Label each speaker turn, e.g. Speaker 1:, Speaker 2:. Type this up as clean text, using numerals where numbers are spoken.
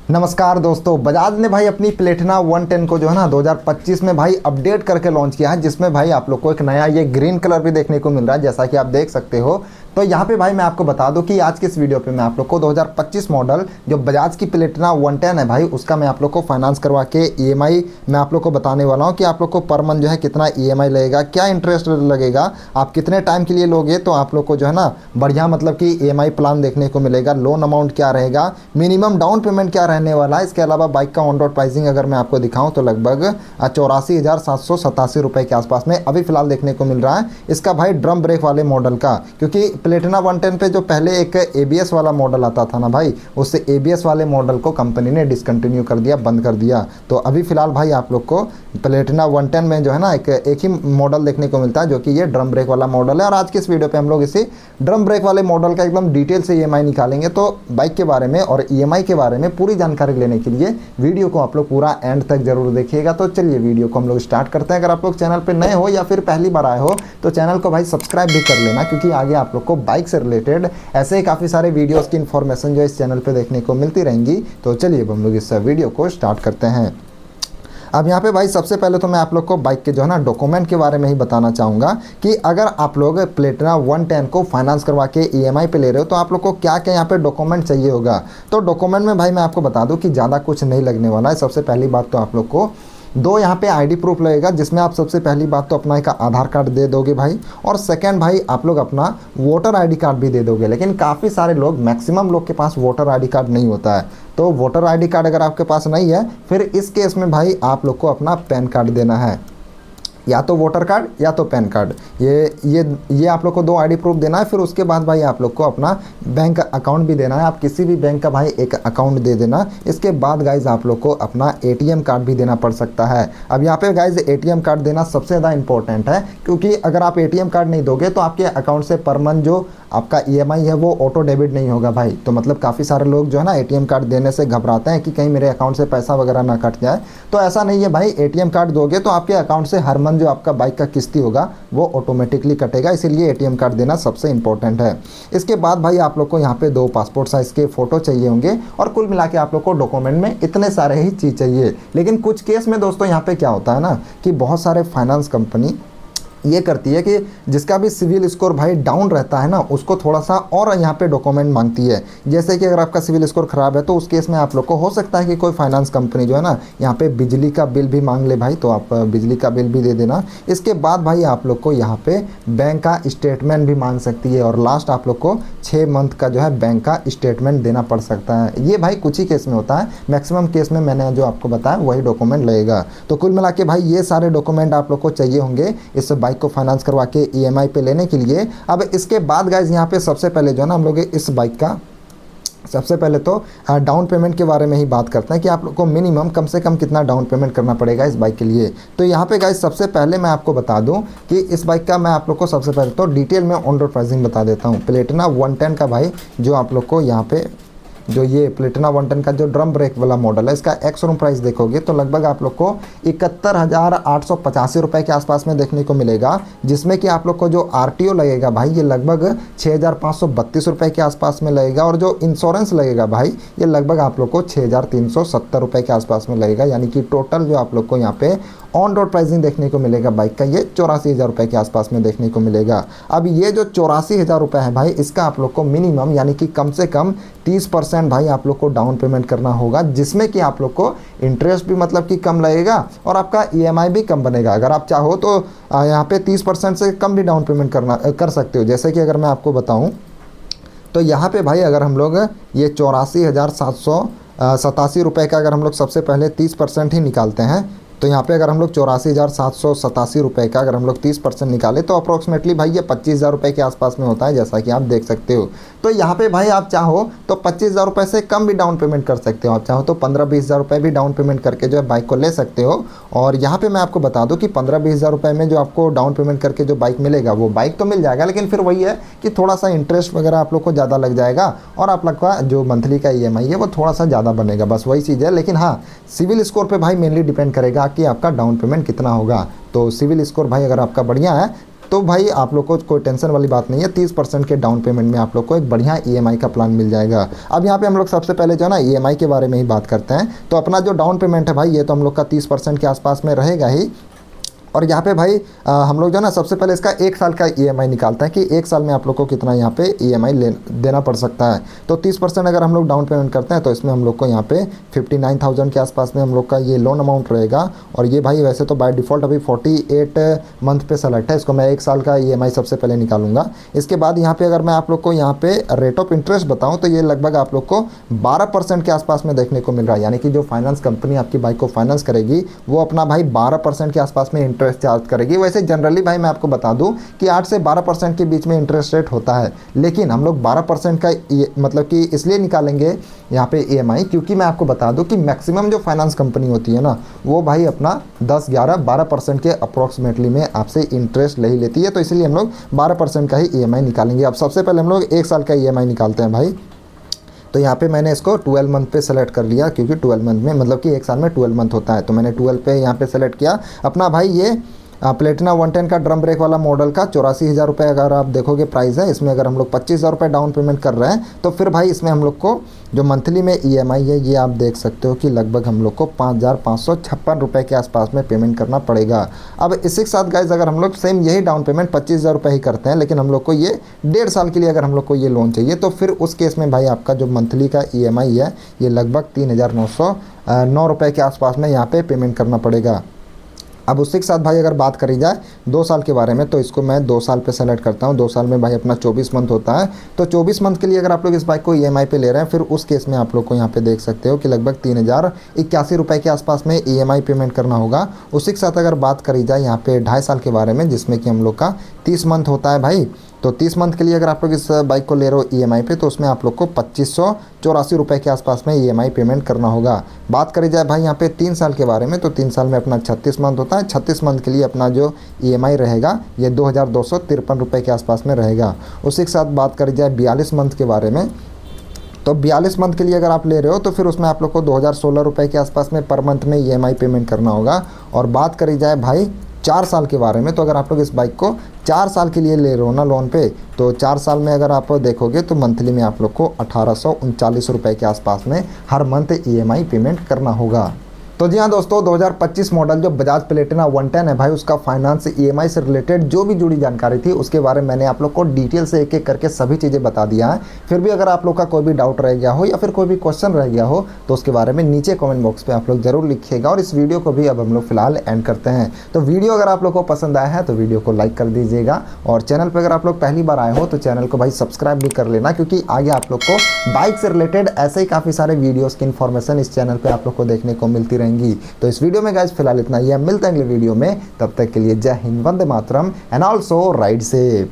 Speaker 1: नमस्कार दोस्तों, बजाज ने भाई अपनी प्लेटिना 110 को जो है ना 2025 में भाई अपडेट करके लॉन्च किया है, जिसमें भाई आप लोग को एक नया ये ग्रीन कलर भी देखने को मिल रहा है, जैसा कि आप देख सकते हो। तो यहाँ पे भाई मैं आपको बता दूं कि आज की इस वीडियो पे मैं आप लोग को 2025 मॉडल जो बजाज की प्लेटिना 110 है भाई, उसका मैं आप लोग को फाइनेंस करवा के ईएमआई मैं आप लोग को बताने वाला हूँ कि आप लोग को पर मंथ जो है कितना ईएमआई लगेगा, क्या इंटरेस्ट लगेगा, आप कितने टाइम के लिए लोगे तो आप लोग को जो है ना बढ़िया मतलब कि ईएमआई प्लान देखने को मिलेगा। लोन अमाउंट क्या रहेगा, मिनिमम डाउन पेमेंट क्या रहने वाला है। इसके अलावा बाइक का ऑन रोड प्राइसिंग अगर मैं आपको दिखाऊं तो लगभग 84,787 रुपये के आसपास में अभी फिलहाल देखने को मिल रहा है इसका भाई ड्रम ब्रेक वाले मॉडल का, क्योंकि प्लेटिना 110 पे जो पहले एक एबीएस वाला मॉडल आता था ना भाई, उससे एबीएस वाले मॉडल को कंपनी ने डिसकंटिन्यू कर दिया, बंद कर दिया। तो अभी फिलहाल भाई आप लोग को प्लेटिना 110 में जो है ना एक ही मॉडल देखने को मिलता है, जो कि ये ड्रम ब्रेक वाला मॉडल है। और आज की इस वीडियो पे हम लोग इसी ड्रम ब्रेक वाले मॉडल का एकदम डिटेल से ईएमआई निकालेंगे। तो बाइक के बारे में और ईएमआई के बारे में पूरी जानकारी लेने के लिए वीडियो को आप लोग पूरा एंड तक जरूर देखिएगा। तो चलिए वीडियो को हम लोग स्टार्ट करते हैं। अगर आप लोग चैनल पे नए हो या फिर पहली बार आए हो तो चैनल को भाई सब्सक्राइब भी कर लेना, क्योंकि आगे आप लोग को बाइक से रिलेटेड ऐसे ही काफ़ी सारे वीडियोस की इन्फॉर्मेशन जो इस चैनल पे देखने को मिलती रहेंगी। तो चलिए अब हम लोग इस वीडियो को स्टार्ट करते हैं। अब यहाँ पे भाई सबसे पहले तो मैं आप लोग को बाइक के जो है ना डॉक्यूमेंट के बारे में ही बताना चाहूँगा कि अगर आप लोग प्लेटिना 110 को फाइनेंस करवा के ईएमआई पे ले रहे हो तो आप लोग को क्या क्या यहाँ पे डॉक्यूमेंट चाहिए होगा। तो डॉक्यूमेंट में भाई मैं आपको बता दूँ कि ज़्यादा कुछ नहीं लगने वाला है। सबसे पहली बात तो आप लोग को दो यहाँ पे आईडी प्रूफ लगेगा, जिसमें आप सबसे पहली बात तो अपना एक आधार कार्ड दे दोगे भाई, और सेकंड भाई आप लोग अपना वोटर आईडी कार्ड भी दे दोगे। लेकिन काफ़ी सारे लोग, मैक्सिमम लोग के पास वोटर आईडी कार्ड नहीं होता है, तो वोटर आईडी कार्ड अगर आपके पास नहीं है फिर इस केस में भाई आप लोग को अपना पैन कार्ड देना है, या तो वोटर कार्ड या तो पैन कार्ड। ये आप लोग को दो आईडी प्रूफ देना है। फिर उसके बाद भाई आप लोग को अपना बैंक अकाउंट भी देना है, आप किसी भी बैंक का भाई एक अकाउंट दे देना। इसके बाद गाइज आप लोग को अपना एटीएम कार्ड भी देना पड़ सकता है। अब यहाँ पे गाइज एटीएम कार्ड देना सबसे ज़्यादा इंपॉर्टेंट है, क्योंकि अगर आप एटीएम कार्ड नहीं दोगे तो आपके अकाउंट से पर मंथ जो आपका ईएमआई है वो ऑटो डेबिट नहीं होगा भाई। तो मतलब काफ़ी सारे लोग जो है ना एटीएम कार्ड देने से घबराते हैं कि कहीं मेरे अकाउंट से पैसा वगैरह ना कट जाए। तो ऐसा नहीं है भाई, एटीएम कार्ड दोगे तो आपके अकाउंट से हर मंथ जो आपका बाइक का किस्ती होगा वो ऑटोमेटिकली कटेगा, इसीलिए एटीएम कार्ड देना सबसे इंपॉर्टेंट है। इसके बाद भाई आप लोग को यहाँ पे दो पासपोर्ट साइज़ के फ़ोटो चाहिए होंगे, और कुल मिला के आप लोग को डॉक्यूमेंट में इतने सारे ही चीज़ चाहिए। लेकिन कुछ केस में दोस्तों यहाँ पे क्या होता है ना कि बहुत सारे फाइनेंस कंपनी ये करती है कि जिसका भी सिविल स्कोर भाई डाउन रहता है ना, उसको थोड़ा सा और यहाँ पे डॉक्यूमेंट मांगती है। जैसे कि अगर आपका सिविल स्कोर ख़राब है तो उस केस में आप लोग को हो सकता है कि कोई फाइनेंस कंपनी जो है ना यहाँ पे बिजली का बिल भी मांग ले भाई, तो आप बिजली का बिल भी दे देना। इसके बाद भाई आप लोग को यहाँ पे बैंक का स्टेटमेंट भी मांग सकती है, और लास्ट आप लोग को 6 मंथ का जो है बैंक का स्टेटमेंट देना पड़ सकता है। ये भाई कुछ ही केस में होता है, मैक्सिमम केस में मैंने जो आपको बताया वही डॉक्यूमेंट लगेगा। तो कुल मिला के भाई ये सारे डॉक्यूमेंट आप लोग को चाहिए होंगे इस बाइक को फाइनेंस करवा के ईएमआई पे लेने के लिए। अब इसके बाद गाइज यहाँ पे सबसे पहले जो है ना हम लोग इस बाइक का सबसे पहले तो डाउन पेमेंट के बारे में ही बात करते हैं कि आप लोग को मिनिमम कम से कम कितना डाउन पेमेंट करना पड़ेगा इस बाइक के लिए। तो यहाँ पे गाइस सबसे पहले मैं आपको बता दूं कि इस बाइक का मैं आप लोग को सबसे पहले तो डिटेल में ऑन रोड प्राइसिंग बता देता हूँ। प्लेटिना 110 का भाई जो आप लोग को यहाँ पे जो ये प्लेटिना 110 का जो ड्रम ब्रेक वाला मॉडल है, इसका एक्स शोरूम प्राइस देखोगे तो लगभग आप लोग को 71,885 रुपये के आसपास में देखने को मिलेगा, जिसमें कि आप लोग को जो आरटीओ लगेगा भाई ये लगभग 6,532 रुपये के आसपास में लगेगा, और जो इंश्योरेंस लगेगा भाई ये लगभग आप लोग को 6,370 रुपये के आसपास में लगेगा। यानी कि टोटल जो आप लोग को यहाँ पे ऑन रोड प्राइसिंग देखने को मिलेगा बाइक का, ये 84,000 रुपये के आसपास में देखने को मिलेगा। अब ये जो 84,000 रुपये है भाई, इसका आप लोग को मिनिमम यानी कि कम से कम 30% भाई आप लोग को डाउन पेमेंट करना होगा, जिसमें कि आप लोग को इंटरेस्ट भी मतलब कि कम लगेगा और आपका ईएमआई भी कम बनेगा। अगर आप चाहो तो यहाँ पे 30% से कम भी डाउन पेमेंट कर सकते हो। जैसे कि अगर मैं आपको बताऊँ तो यहाँ पे भाई अगर हम लोग ये 84,787 रुपये का अगर हम लोग सबसे पहले 30% ही निकालते हैं, तो यहाँ पे अगर हम लोग 84,787 रुपये का अगर हम लोग 30% निकाले तो अप्रोक्सीमेटली भाई ये 25,000 रुपये के आसपास में होता है, जैसा कि आप देख सकते हो। तो यहाँ पे भाई आप चाहो तो 25,000 रुपये से कम भी डाउन पेमेंट कर सकते हो, आप चाहो तो 15-20,000 रुपये भी डाउन पेमेंट करके जो है बाइक को ले सकते हो। और यहाँ पे मैं आपको बता दूँ कि 15-20,000 रुपये में जो आपको डाउन पेमेंट करके जो बाइक मिलेगा वो बाइक तो मिल जाएगा, लेकिन फिर वही है कि थोड़ा सा इंटरेस्ट वगैरह आप लोग को ज़्यादा लग जाएगा, और आप लोग का जो मंथली का ईएमआई है वो थोड़ा सा ज़्यादा बनेगा, बस वही चीज़ है। लेकिन हाँ, सिविल स्कोर पर भाई मेनली डिपेंड करेगा कि आपका डाउन पेमेंट कितना होगा। तो सिविल स्कोर भाई अगर आपका बढ़िया है तो भाई आप लोग को कोई टेंशन वाली बात नहीं है, 30% के डाउन पेमेंट में आप लोग को एक बढ़िया ईएमआई का प्लान मिल जाएगा। अब यहाँ पे हम लोग सबसे पहले जो है ना ईएमआई के बारे में ही बात करते हैं। तो अपना जो डाउन पेमेंट है भाई ये तो हम लोग का 30% के आसपास में रहेगा ही। और यहाँ पे भाई हम लोग जो है ना सबसे पहले इसका 1 साल का ईएमआई निकालते हैं कि 1 साल में आप लोग को कितना यहाँ पे ईएमआई देना पड़ सकता है। तो 30% अगर हम लोग डाउन पेमेंट करते हैं तो इसमें हम लोग को यहाँ पे 59,000 के आसपास में हम लोग का ये लोन अमाउंट रहेगा। और ये भाई वैसे तो बाय डिफ़ॉल्ट अभी 48 मंथ पे सेलेक्ट है, इसको मैं 1 साल का ईएमआई सबसे पहले निकालूंगा। इसके बाद यहाँ पे अगर मैं आप लोग को यहाँ पे रेट ऑफ इंटरेस्ट बताऊँ तो ये लगभग आप लोग को 12% के आसपास में देखने को मिल रहा है। यानी कि जो फाइनेंस कंपनी आपकी बाइक को फाइनेंस करेगी वो अपना भाई 12% के आसपास में इंटरेस्ट चार्ज करेगी। वैसे जनरली भाई मैं आपको बता दूं कि 8 से 12% के बीच में इंटरेस्ट रेट होता है, लेकिन हम लोग 12% का मतलब कि इसलिए निकालेंगे यहाँ पे ईएमआई क्योंकि मैं आपको बता दूं कि मैक्सिमम जो फाइनेंस कंपनी होती है ना वो भाई अपना 10, 11, 12% के अप्रोक्सीमेटली में आपसे इंटरेस्ट ले ही लेती है। तो इसलिए हम लोग 12% का ही ईएमआई निकालेंगे। अब सबसे पहले हम लोग 1 साल का ईएमआई निकालते हैं भाई। तो यहाँ पे मैंने इसको 12 मंथ पे सेलेक्ट कर लिया क्योंकि 12 मंथ में मतलब कि 1 साल में 12 मंथ होता है। तो मैंने 12 पे यहाँ पे सेलेक्ट किया अपना भाई ये प्लेटिना 110 का ड्रम ब्रेक वाला मॉडल का 84,000 रुपये अगर आप देखोगे प्राइस है। इसमें अगर हम लोग 25,000 रुपये डाउन पेमेंट कर रहे हैं तो फिर भाई इसमें हम लोग को जो मंथली में ईएमआई है ये आप देख सकते हो कि लगभग हम लोग को 5,556 रुपये के आसपास में पेमेंट करना पड़ेगा। अब इसी के साथ गाइज अगर हम लोग सेम यही डाउन पेमेंट 25,000 रुपये ही करते हैं लेकिन हम लोग को ये 1.5 साल के लिए अगर हम लोग को ये लोन चाहिए तो फिर उस केस में भाई आपका जो मंथली का ईएमआई है ये लगभग 3,909 रुपये के आसपास में यहाँ पे पेमेंट करना पड़ेगा। अब उसी के साथ भाई अगर बात करी जाए 2 साल के बारे में तो इसको मैं 2 साल पे सेलेक्ट करता हूँ। 2 साल में भाई अपना 24 मंथ होता है। तो 24 मंथ के लिए अगर आप लोग इस बाइक को ईएमआई पे ले रहे हैं फिर उस केस में आप लोग को यहाँ पे देख सकते हो कि लगभग 3,081 रुपये के आसपास में ईएमआई पेमेंट करना होगा। उसी के साथ अगर बात करी जाए यहाँ पे 2.5 साल के बारे में जिसमें कि हम लोग का 30 मंथ होता है भाई। तो 30 मंथ के लिए अगर आप लोग इस बाइक को ले रहे हो ईएमआई पे तो उसमें आप लोग को 2,584 रुपये के आसपास में ईएमआई पेमेंट करना होगा। बात करी जाए भाई यहाँ पे 3 साल के बारे में तो 3 साल में अपना 36 मंथ होता है। 36 मंथ के लिए अपना जो ईएमआई रहेगा ये 2,253 रुपये के आसपास में रहेगा। उसी के साथ बात करी जाए 42 मंथ के बारे में तो 42 मंथ के लिए अगर आप ले रहे हो तो फिर उसमें आप लोग को 2,016 रुपये के आसपास में पर मंथ में ईएमआई पेमेंट करना होगा। और बात करी जाए भाई 4 साल के बारे में तो अगर आप लोग इस बाइक को 4 साल के लिए ले रहे हो ना लोन पे तो 4 साल में अगर आप देखोगे तो मंथली में आप लोग को 1,839 रुपये के आसपास में हर मंथ ईएमआई पेमेंट करना होगा। तो जी हाँ दोस्तों 2025 मॉडल जो बजाज प्लेटिना 110 है भाई उसका फाइनेंस ईएमआई से रिलेटेड जो भी जुड़ी जानकारी थी उसके बारे में मैंने आप लोग को डिटेल से एक एक करके सभी चीज़ें बता दिया है। फिर भी अगर आप लोग का कोई भी डाउट रह गया हो या फिर कोई भी क्वेश्चन रह गया हो तो उसके बारे में नीचे कमेंट बॉक्स पे आप लोग जरूर लिखिएगा। और इस वीडियो को भी अब हम लोग फिलहाल एंड करते हैं। तो वीडियो अगर आप लोग को पसंद आया है तो वीडियो को लाइक कर दीजिएगा और चैनल पर अगर आप लोग पहली बार आए हो तो चैनल को भाई सब्सक्राइब भी कर लेना क्योंकि आगे आप लोग को बाइक से रिलेटेड ऐसे ही काफ़ी सारे वीडियोज़ की इन्फॉर्मेशन इस चैनल पर आप लोग को देखने को मिलती रहेंगी। तो इस वीडियो में गाइस फिलहाल इतना ही है, मिलते हैं अगले वीडियो में। तब तक के लिए जय Hind, Vande Mataram and also ride safe.